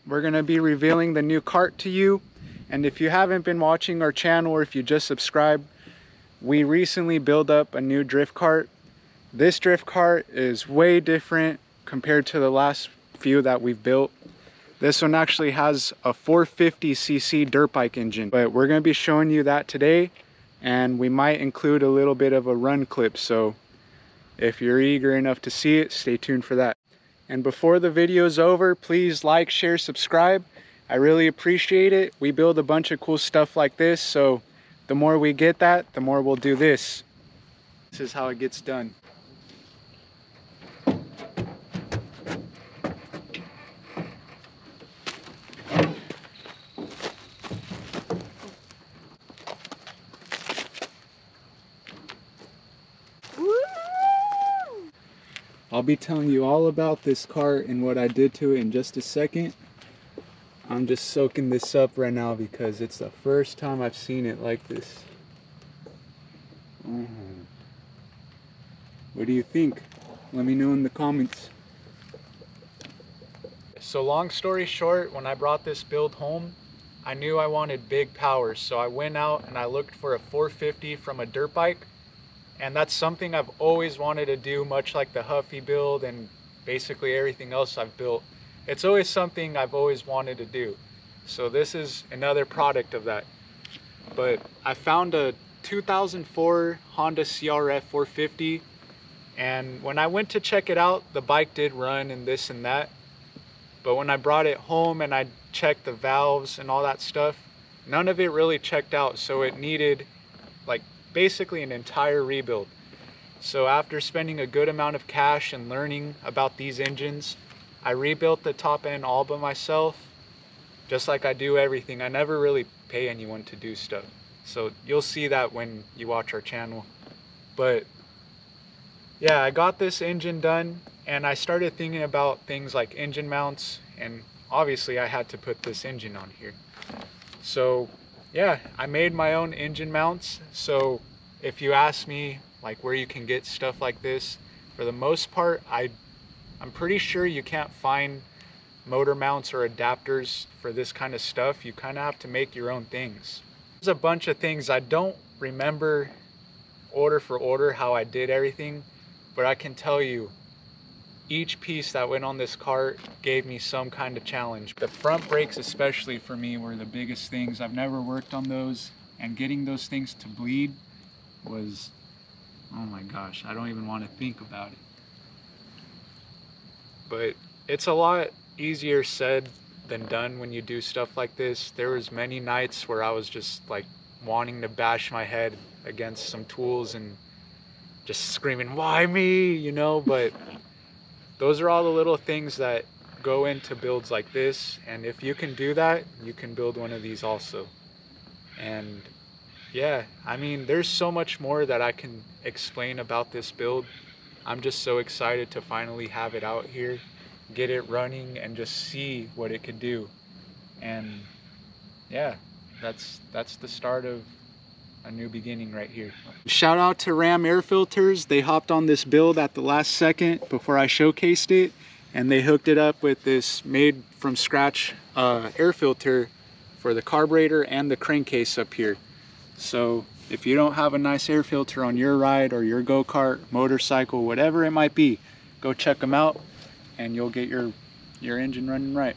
we're gonna be revealing the new KART to you. And if you haven't been watching our channel, or if you just subscribed, we recently built up a new drift kart. This drift kart is way different compared to the last few that we've built. This one actually has a 450cc dirt bike engine, but we're gonna be showing you that today, and we might include a little bit of a run clip. So if you're eager enough to see it, stay tuned for that. And before the video is over, please like, share, subscribe. I really appreciate it. We build a bunch of cool stuff like this, so the more we get that, the more we'll do this. This is how it gets done. I'll be telling you all about this kart and what I did to it in just a second. I'm just soaking this up right now because it's the first time I've seen it like this. What do you think? Let me know in the comments. So long story short, when I brought this build home, I knew I wanted big power. So I went out and I looked for a 450 from a dirt bike. And that's something I've always wanted to do, much like the Huffy build and basically everything else I've built. It's always something I've always wanted to do. So this is another product of that. But I found a 2004 Honda CRF450, and when I went to check it out, the bike did run and this and that. But when I brought it home and I checked the valves and all that stuff, none of it really checked out. So it needed like basically an entire rebuild. So after spending a good amount of cash and learning about these engines, I rebuilt the top end all by myself, just like I do everything. I never really pay anyone to do stuff. So you'll see that when you watch our channel. But yeah, I got this engine done and I started thinking about things like engine mounts, and obviously I had to put this engine on here. So yeah, I made my own engine mounts. So if you ask me like where you can get stuff like this, for the most part, I'm pretty sure you can't find motor mounts or adapters for this kind of stuff. You kind of have to make your own things. There's a bunch of things. I don't remember order for order how I did everything, but I can tell you each piece that went on this kart gave me some kind of challenge. The front brakes especially for me were the biggest things. I've never worked on those, and getting those things to bleed was, oh my gosh, I don't even want to think about it. But it's a lot easier said than done when you do stuff like this. There was many nights where I was just like wanting to bash my head against some tools and just screaming, why me, you know? But those are all the little things that go into builds like this, and if you can do that, you can build one of these also. And yeah, I mean, there's so much more that I can explain about this build. I'm just so excited to finally have it out here, get it running, and just see what it could do. And yeah, that's the start of a new beginning right here. Shout out to Ram Air Filters. They hopped on this build at the last second before I showcased it, and they hooked it up with this made from scratch air filter for the carburetor and the crankcase up here. So if you don't have a nice air filter on your ride or your go-kart, motorcycle, whatever it might be, go check them out and you'll get your engine running right.